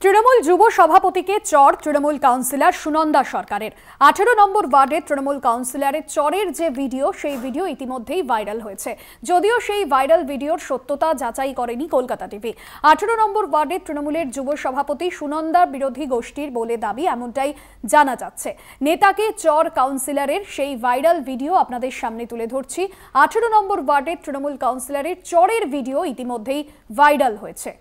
তৃণমূল যুব সভাপতিকে চর তৃণমূল কাউন্সিলর সুনন্দা সরকারের 18 নম্বর ওয়ার্ডের তৃণমূল কাউন্সিলরের চরের যে ভিডিও সেই ভিডিও ইতিমধ্যেই ভাইরাল হয়েছে। যদিও সেই ভাইরাল ভিডিওর সত্যতা যাচাই করেনি কলকাতা টিভি। 18 নম্বর ওয়ার্ডের তৃণমূলের যুব সভাপতি সুনন্দা বিরোধী গোষ্ঠীর বলে দাবি, এমনটাই জানা যাচ্ছে। নেতাকে চর কাউন্সিলরের সেই ভাইরাল ভিডিও আপনাদের সামনে তুলে ধরছি। 18 নম্বর ওয়ার্ডের তৃণমূল কাউন্সিলরের চরের ভিডিও ইতিমধ্যেই ভাইরাল হয়েছে।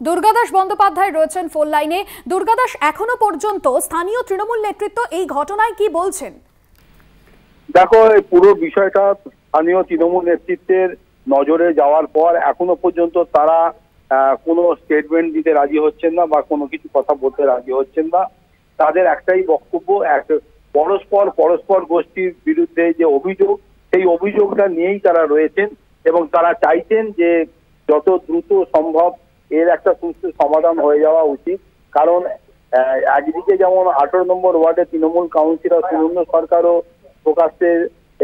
দুর্গাদাস বন্দ্যোপাধ্যায় রয়েছেন ফোন লাইনে। দুর্গাদাস, এখনো পর্যন্ত স্থানীয় তৃণমূল নেতৃত্ব এই ঘটনায় কি বলছেন? দেখো, এই পুরো বিষয়টা স্থানীয় তৃণমূল নেতৃত্বের নজরে যাওয়ার পর এখনো পর্যন্ত তারা কোনো স্টেটমেন্ট দিতে রাজি হচ্ছেন না বা কোনো কিছু কথা বলতে রাজি হচ্ছেন না। তাদের একটাই বক্তব্য, পরস্পর গোষ্ঠীর বিরুদ্ধে যে অভিযোগ, সেই অভিযোগটা নিয়েই তারা রয়েছেন এবং তারা চাইছেন যে যত দ্রুত সম্ভব এর একটা সুস্থ সমাধান হয়ে যাওয়া উচিত। কারণ একদিকে যেমন 18 নম্বর ওয়ার্ডে তৃণমূল কাউন্সিলর সুনন্দা সরকারও প্রকাশ্যে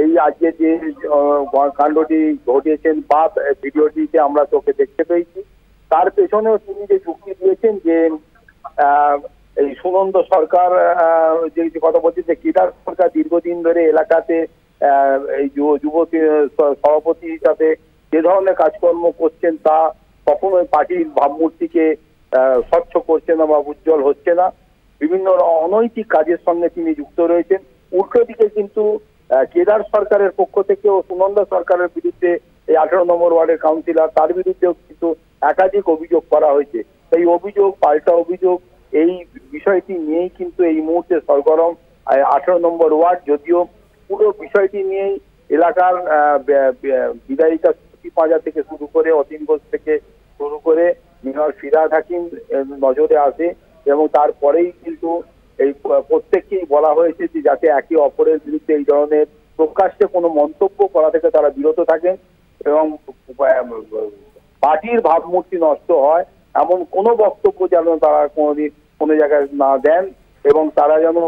এই আজকে যে কাণ্ডটি ঘটিয়েছেন বা ভিডিওটিতে আমরা চোখে দেখতে পেয়েছি, তার পেছনেও তিনি যে যুক্তি দিয়েছেন যে এই সুনন্দা সরকার যে কথা বলছেন যে কেদার সরকার দীর্ঘদিন ধরে এলাকাতে এই যুব সভাপতি হিসাবে যে ধরনের কাজকর্ম করছেন তা কখনোই পার্টির ভাবমূর্তিকে স্বচ্ছ করছে না বা উজ্জ্বল হচ্ছে না। বিভিন্ন অনৈতিক কাজের সঙ্গে তিনি যুক্ত রয়েছেন। উল্টো দিকে কিন্তু কেদার সরকারের পক্ষ থেকেও সুনন্দা সরকারের বিরুদ্ধে এই 18 নম্বর ওয়ার্ডের কাউন্সিলর তার বিরুদ্ধেও কিন্তু একাধিক অভিযোগ করা হয়েছে। এই অভিযোগ পাল্টা অভিযোগ, এই বিষয়টি নিয়েই কিন্তু এই মুহূর্তে সরগরম 18 নম্বর ওয়ার্ড। যদিও পুরো বিষয়টি নিয়েই এলাকার বিধায়িকা পাজা থেকে শুরু করে অতীন ঘোষ থেকে শুরু করে মেয়র ফিরহাদ হাকিম নজরে আসে এবং তারপরেই কিন্তু এই প্রত্যেককেই বলা হয়েছে যে যাতে একে অপরের বিরুদ্ধে এই ধরনের প্রকাশ্যে কোনো মন্তব্য করা থেকে তারা বিরত থাকেন এবং পার্টির ভাবমূর্তি নষ্ট হয় এমন কোনো বক্তব্য যেন তারা কোনোদিন কোনো জায়গায় না দেন এবং তারা যেন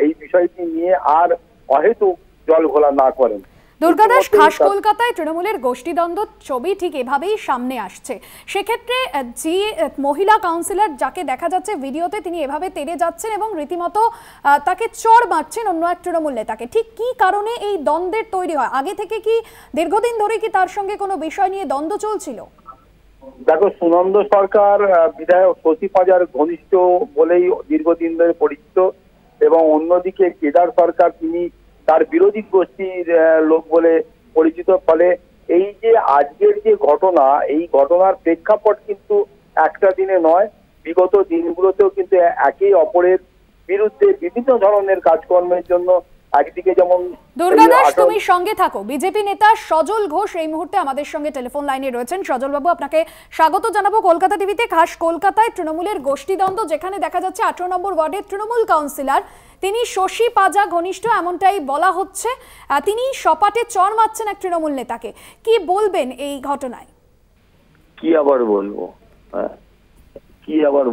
এই বিষয়টি নিয়ে আর অহেতুক জল ঘোলা না করেন। দুর্গাদাস, খাস কলকাতায় তৃণমূলের গোষ্ঠীদ্বন্দ্ব ছবি ঠিক এভাবেই সামনে আসছে। সেক্ষেত্রে যে মহিলা কাউন্সিলর যাকে দেখা যাচ্ছে ভিডিওতে, তিনি এভাবে তেড়ে যাচ্ছেন এবং রীতিমতো তাকে চড় মারছেন অন্য এক তৃণমূল নেতাকে, ঠিক কি কারণে এই দ্বন্দ্বের তৈরি হয়? আগে থেকে কি দীর্ঘদিন ধরে কি তার সঙ্গে কোনো বিষয় নিয়ে দ্বন্দ্ব চলছিল? দেখো, সুনন্দা সরকার বিধায়ক শশী পাজার ঘনিষ্ঠ বলেই দীর্ঘদিন ধরে পরিচিত এবং অন্যদিকে কেদার সরকার তিনি তার বিরোধী গোষ্ঠীর লোক বলে পরিচিত। ফলে এই যে আজকের যে ঘটনা, এই ঘটনার প্রেক্ষাপট কিন্তু একটা দিনে নয়, বিগত দিনগুলোতেও কিন্তু একে অপরের বিরুদ্ধে বিভিন্ন ধরনের কাজকর্মের জন্য একদিকে যেমন। দুর্গাদাস, তুমি সঙ্গে থাকো। বিজেপি নেতা সজল ঘোষ এই মুহূর্তে আমাদের সঙ্গে টেলিফোন লাইনে রয়েছেন। সজল বাবু, আপনাকে স্বাগত জানাবো কলকাতা টিভিতে। খাস কলকাতায় তৃণমূলের গোষ্ঠীদ্বন্দ্ব, যেখানে দেখা যাচ্ছে 18 নম্বর ওয়ার্ডের তৃণমূল কাউন্সিলর তিনি শশী পাজা ঘনিষ্ঠ, এমনটাই বলা হচ্ছে। তিনি সপাটে চড় মারছেন এক তৃণমূল নেতাকে। কি বলবেন এই ঘটনায়? কি আবার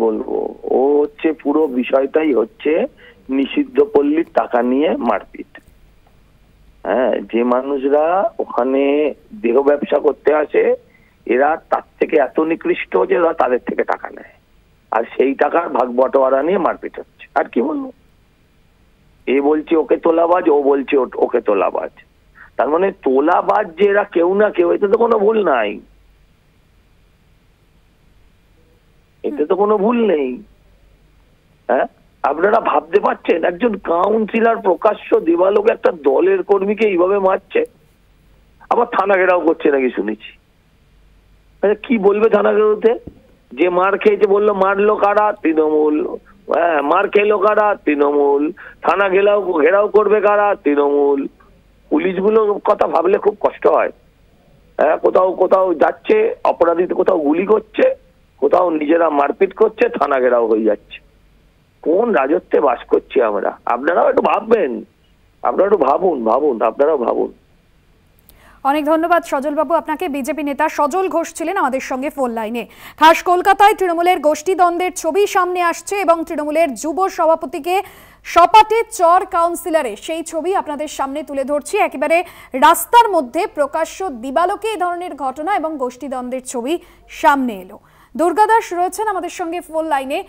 বলবো, ও হচ্ছে পুরো বিষয়টাই হচ্ছে নিষিদ্ধ পল্লীর টাকা নিয়ে মারপিট। হ্যাঁ, যে মানুষরা ওখানে দেহ ব্যবসা করতে আসে এরা তার থেকে এত নিকৃষ্ট যে ওরা তাদের থেকে টাকা নেয় আর সেই টাকার ভাগ বটোয়ারা নিয়ে মারপিট হচ্ছে। আর কি বলবো, এ বলছে ওকে তোলাবাজ, ও বলছে ওকে তোলাবাজ। তার মানে তোলাবাজ যে এরা কেউ না কেউ, এতে তো কোনো ভুল নাই, এতে তো কোনো ভুল নেই। হ্যাঁ, আপনারা ভাবতে পারছেন একজন কাউন্সিলর প্রকাশ্য দিবালোকে একটা দলের কর্মীকে এইভাবে মারছে, আবার থানা ঘেরাও করছে নাকি শুনেছি। কি বলবে থানা ঘেরাওতে? যে মার খেয়েছে বললো মারলো কারা? তৃণমূল। হ্যাঁ, মার খেলো কারা? তৃণমূল। থানা ঘেরাও করবে কারা? তৃণমূল। পুলিশগুলোর কথা ভাবলে খুব কষ্ট হয়। হ্যাঁ, কোথাও যাচ্ছে অপরাধী, কোথাও গুলি করছে, কোথাও নিজেরা মারপিট করছে, থানা ঘেরাও হয়ে যাচ্ছে। কোন রাজত্বে বাস করছি আমরা? আপনারাও একটু ভাববেন, আপনারা একটু ভাবুন, আপনারাও ভাবুন। অনেক ধন্যবাদ সজল বাবু আপনাকে। বিজেপি নেতা সজল ঘোষ ছিলেন আমাদের সঙ্গে ফোন লাইনে। খাস কলকাতায় তৃণমূলের গোষ্ঠী দ্বন্দ্বের ছবি সামনে আসছে এবং তৃণমূলের যুব সভাপতিকে সপাটে চর কাউন্সিলরে, সেই ছবি আপনাদের সামনে তুলে ধরছি। একেবারে রাস্তার মধ্যে প্রকাশ্য দিবালোকে এই ধরনের ঘটনা এবং গোষ্ঠী দ্বন্দ্বের ছবি সামনে এলো। দুর্গা দাস রয়েছেন আমাদের সঙ্গে ফোন লাইনে।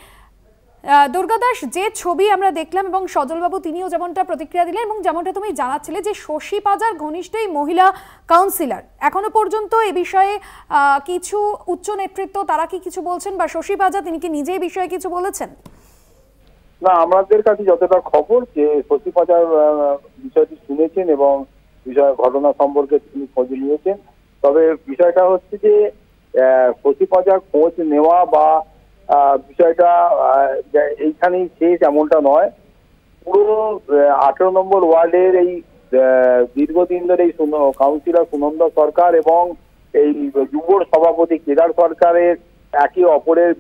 দুর্গা দাস, যে ছবি আমরা দেখলাম এবং সজলবাবু তিনিও যেমনটা প্রতিক্রিয়া দিলেন এবং যেমনটা তুমি জানাচ্ছিলে যে শশী পাজার ঘনিষ্ঠ এই মহিলা কাউন্সিলর, এখনো পর্যন্ত এ বিষয়ে কিছু উচ্চ নেতৃত্ব তারা কি কিছু বলছেন, বা শশী পাজা তিনি কি নিজে এই বিষয়ে কিছু বলেছেন? না, আমাদের কাছে যতটা খবর যে শশী পাজার বিষয়টি শুনেছেন এবং ঘটনা সম্পর্কে তিনি খোঁজ নিয়েছেন। তবে বিষয়টা হচ্ছে যে শশী পাজার খোঁজ নেওয়া বা বিষয়টা এইখানেই শেষ এমনটা নয়। পুরো 18 নম্বর ওয়ার্ডের এই দীর্ঘদিন ধরে এই কাউন্সিলর সুনন্দা সরকার এবং এই যুব সভাপতি কেদার সরকারের একে অপরের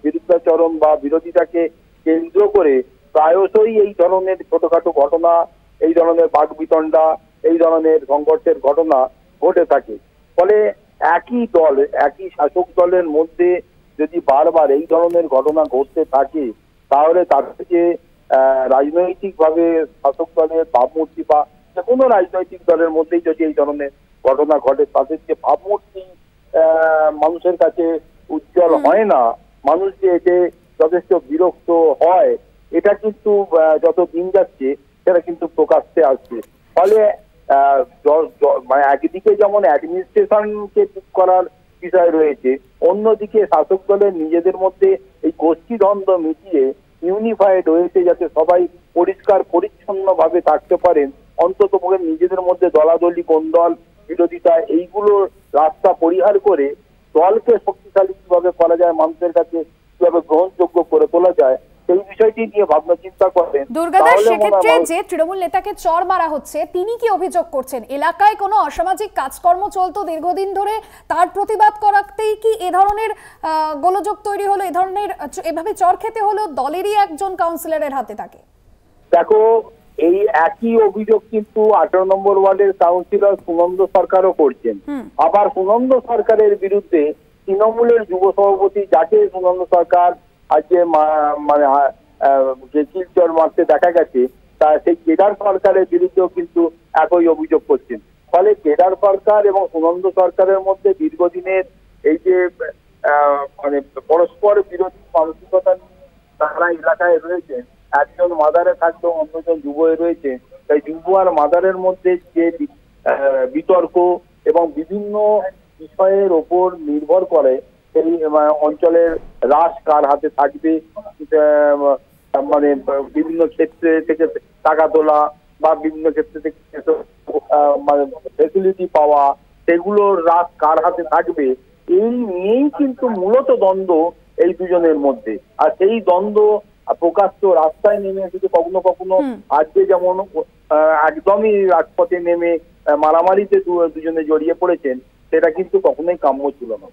বিরুদ্ধাচরণ বা বিরোধিতাকে কেন্দ্র করে প্রায়শই এই ধরনের ছোটখাটো ঘটনা, এই ধরনের বাকবিতণ্ডা, এই ধরনের সংঘর্ষের ঘটনা ঘটে থাকে। ফলে একই দল, একই শাসক দলের মধ্যে যদি বারবার এই ধরনের ঘটনা ঘটতে থাকে তাহলে তাদের যে রাজনৈতিকভাবে শাসক দলের ভাবমূর্তি বা যে কোনো রাজনৈতিক দলের মধ্যেই যদি এই ধরনের ঘটনা ঘটে তাদের যে ভাবমূর্তি মানুষের কাছে উজ্জ্বল হয় না, মানুষ যে এতে যথেষ্ট বিরক্ত হয়, এটা কিন্তু যত দিন যাচ্ছে সেটা কিন্তু প্রকাশ্যে আসছে। ফলে একদিকে যেমন অ্যাডমিনিস্ট্রেশনকে ঠিক করার বিষয় রয়েছে, অন্যদিকে শাসক দলের নিজেদের মধ্যে এই গোষ্ঠী দ্বন্দ্ব মিটিয়ে ইউনিফাইড হয়েছে যাতে সবাই পরিষ্কার পরিচ্ছন্ন ভাবে থাকতে পারেন, অন্তত নিজেদের মধ্যে দলাদলি কোন্দল বিরোধিতা এইগুলোর রাস্তা পরিহার করে দলকে শক্তিশালী কিভাবে করা যায়, মানুষের কাছে কিভাবে গ্রহণযোগ্য করে তোলা যায় সেই বিষয়টি নিয়ে ভাবনা চিন্তা করেন। দুর্গাদাস, সেক্ষেত্রে যে তৃণমূল নেতাকে চর মারা হচ্ছে তিনি কি অভিযোগ করছেন? এলাকায় কোনো অসামাজিক কাজকর্ম চলতো দীর্ঘদিন ধরে, তার প্রতিবাদ করাতেই কি এ ধরনের গোলযোগ তৈরি হলো, এ ধরনের এভাবে চর খেতে হলো দলেরই একজন কাউন্সিলরের হাতে? তাকে দেখো, এই একই অভিযোগ কিন্তু 18 নম্বর ওয়ার্ডের কাউন্সিলর সুনন্দ সরকারও করছেন। আবার সুনন্দ সরকারের বিরুদ্ধে তৃণমূলের যুব সভাপতি, যাকে সুনন্দ সরকার আজকে মানে চিলচর মারতে দেখা গেছে, তা সেই কেদার সরকারের বিরুদ্ধেও কিন্তু একই অভিযোগ করছেন। ফলে কেদার সরকার এবং সুনন্দ সরকারের মধ্যে দীর্ঘদিনের এই যে মানে পরস্পর বিরোধী মানসিকতা নিয়ে তারা এলাকায় রয়েছেন, একজন মাদারে থাকলেও অন্যজন যুব রয়েছে, তাই যুব আর মাদারের মধ্যে যে বিতর্ক এবং বিভিন্ন বিষয়ের ওপর নির্ভর করে সেই অঞ্চলের রাশ কার হাতে থাকবে, মানে বিভিন্ন ক্ষেত্রে থেকে টাকা তোলা বা বিভিন্ন ক্ষেত্রে থেকে মানে ফেসিলিটি পাওয়া, সেগুলোর রাশ কার হাতে থাকবে, এই নিয়েই কিন্তু মূলত দ্বন্দ্ব এই দুজনের মধ্যে। আর সেই দ্বন্দ্ব প্রকাশ্য রাস্তায় নেমে এসেছে কখনো কখনো, আজকে যেমন একদমই রাজপথে নেমে মারামারিতে দুজনে জড়িয়ে পড়েছেন, সেটা কিন্তু কখনোই কাম্য ছিল না।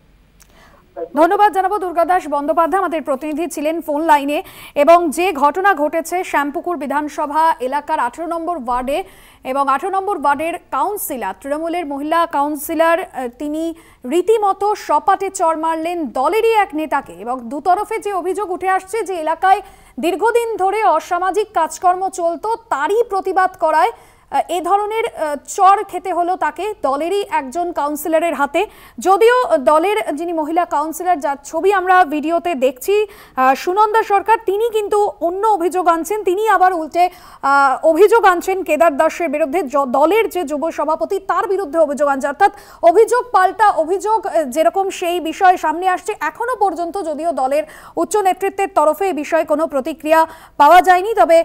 ধন্যবাদ জানাবো। দুর্গাদাস বন্দ্যোপাধ্যায় আমাদের প্রতিনিধি ছিলেন ফোন লাইনে। এবং যে ঘটনা ঘটেছে শ্যামপুকুর বিধানসভা এলাকার 18 নম্বর ওয়ার্ডে, এবং 18 নম্বর ওয়ার্ডের কাউন্সিলর, তৃণমূলের মহিলা কাউন্সিলর, তিনি রীতিমতো সপাটে চর মারলেন দলেরই এক নেতাকে। এবং দুতরফে যে অভিযোগ উঠে আসছে যে এলাকায় দীর্ঘদিন ধরে অসামাজিক কাজকর্ম চলতো, তারই প্রতিবাদ করায় এ ধরনের চর খেতে হলো তাকে দলেরই একজন কাউন্সিলরের হাতে। যদিও দলের যিনি মহিলা কাউন্সিলর, যার ছবি আমরা ভিডিওতে দেখছি, সুনন্দা সরকার, তিনি কিন্তু অন্য অভিযোগ আনছেন। তিনি আবার উল্টে অভিযোগ আনছেন কেদার দাসের বিরুদ্ধে, দলের যে যুব সভাপতি তার বিরুদ্ধে অভিযোগ আনছে। অর্থাৎ অভিযোগ পাল্টা অভিযোগ, যেরকম সেই বিষয় সামনে আসছে। এখনো পর্যন্ত যদিও দলের উচ্চ নেতৃত্বের তরফে এই বিষয়ে কোনো প্রতিক্রিয়া পাওয়া যায়নি, তবে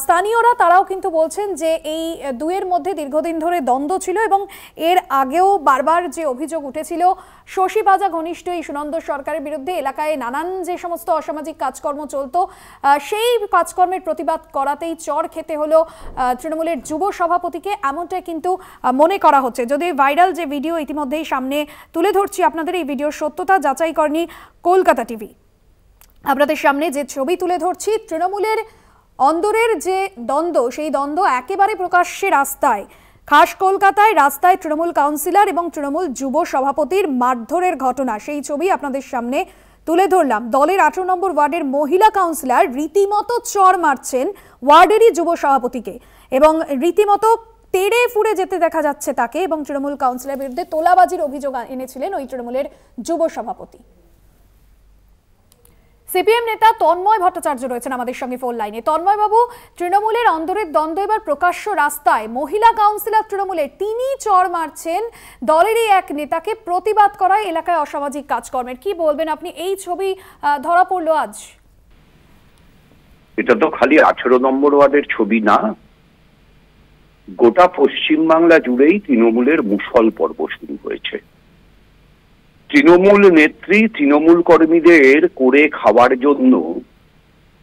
স্থানীয়রা তারাও কিন্তু বলছেন যে এই দুয়ের মধ্যে দীর্ঘদিন ধরে দ্বন্দ্ব ছিল এবং এর আগেও বারবার যে অভিযোগ উঠেছিল শশী পাজা ঘনিষ্ঠ এই সুনন্দ সরকারের বিরুদ্ধে, এলাকায় নানান যে সমস্ত অসামাজিক কাজকর্ম চলতো সেই কাজকর্মের প্রতিবাদ করাতেই চর খেতে হলো তৃণমূলের যুব সভাপতিকে, এমনটাই কিন্তু মনে করা হচ্ছে। যদি ভাইরাল যে ভিডিও ইতিমধ্যেই সামনে তুলে ধরছি আপনাদের, এই ভিডিওর সত্যতা যাচাই করেনি কলকাতা টিভি। আপনাদের সামনে যে ছবি তুলে ধরছি, তৃণমূলের অন্দরের যে দ্বন্দ্ব, সেই দ্বন্দ্ব একেবারে প্রকাশ্যে রাস্তায় খাস কলকাতায় রাস্তায় তৃণমূল কাউন্সিলর এবং তৃণমূল যুব সভাপতির মারধরের ঘটনা, সেই ছবি আপনাদের সামনে তুলে ধরলাম। দলের 18 নম্বর ওয়ার্ডের মহিলা কাউন্সিলর রীতিমতো চড় মারছেন ওয়ার্ডেরই যুব সভাপতিকে এবং রীতিমতো তেড়ে ফুড়ে যেতে দেখা যাচ্ছে তাকে, এবং তৃণমূল কাউন্সিলরের বিরুদ্ধে তোলাবাজির অভিযোগ এনেছিলেন ওই তৃণমূলের যুব সভাপতি। সিপিএম নেতা তন্ময় ভট্টাচার্য রয়েছেন আমাদের সঙ্গে ফোন লাইনে। তন্ময় বাবু, তৃণমূলের অন্দরের দ্বন্দ্ব এবার প্রকাশ্য রাস্তায়, মহিলা কাউন্সিলর তৃণমূলের তিনি চড় মারছেন দলেরই এক নেতাকে, প্রতিবাদ করায় এলাকায় অসামাজিক কাজকর্মের। কি বলবেন আপনি? এই ছবি ধরা পড়লো আজ। এটা তো খালি 18 নম্বর ওয়ার্ডের ছবি না, গোটা পশ্চিমবাংলা জুড়েই তৃণমূলের মুষল পর্ব শুরু হয়েছে। তৃণমূল নেত্রী তৃণমূল কর্মীদের করে খাওয়ার জন্য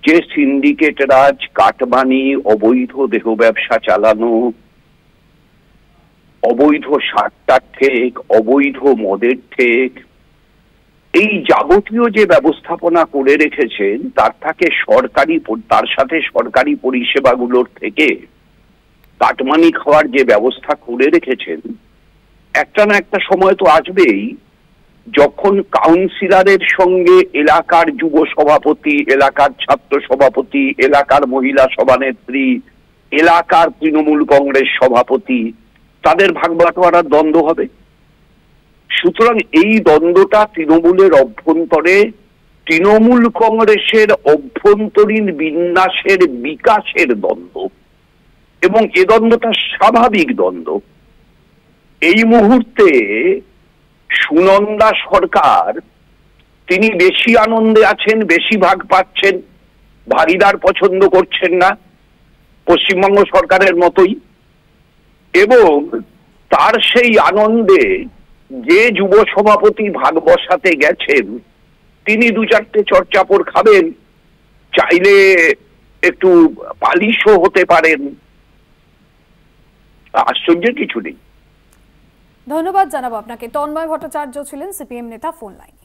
যে সিন্ডিকেট রাজ, কাটমানি, অবৈধ দেহ ব্যবসা চালানো, অবৈধ সারটার ঠেক, অবৈধ মদের ঠেক, এই যাবতীয় যে ব্যবস্থাপনা করে রেখেছেন তার সাথে সরকারি পরিষেবাগুলোর থেকে কাটমানি খাওয়ার যে ব্যবস্থা করে রেখেছেন, একটা না একটা সময় তো আসবেই যখন কাউন্সিলরের সঙ্গে এলাকার যুব সভাপতি, এলাকার ছাত্র সভাপতি, এলাকার মহিলা সভানেত্রী, এলাকার তৃণমূল কংগ্রেস সভাপতি, তাদের ভাগবাটোয়ারার দ্বন্দ্ব হবে। সুতরাং এই দ্বন্দ্বটা তৃণমূলের অভ্যন্তরে, তৃণমূল কংগ্রেসের অভ্যন্তরীণ বিন্যাসের বিকাশের দ্বন্দ্ব, এবং এ দ্বন্দ্বটা স্বাভাবিক দ্বন্দ্ব। এই মুহূর্তে সুনন্দা সরকার তিনি বেশি আনন্দে আছেন, বেশি ভাগ পাচ্ছেন, ভাগিদার পছন্দ করছেন না পশ্চিমবঙ্গ সরকারের মতোই, এবং তার সেই আনন্দে যে যুব সভাপতি ভাগ বসাতে গেছেন তিনি 2-4টে চড়চাপড় খাবেন, চাইলে একটু পালিশও হতে পারেন, আশ্চর্যের কিছু নেই। ধন্যবাদ জানাবো আপনাকে। তন্ময় ভট্টাচার্য ছিলেন সিপিএম নেতা ফোন লাইন।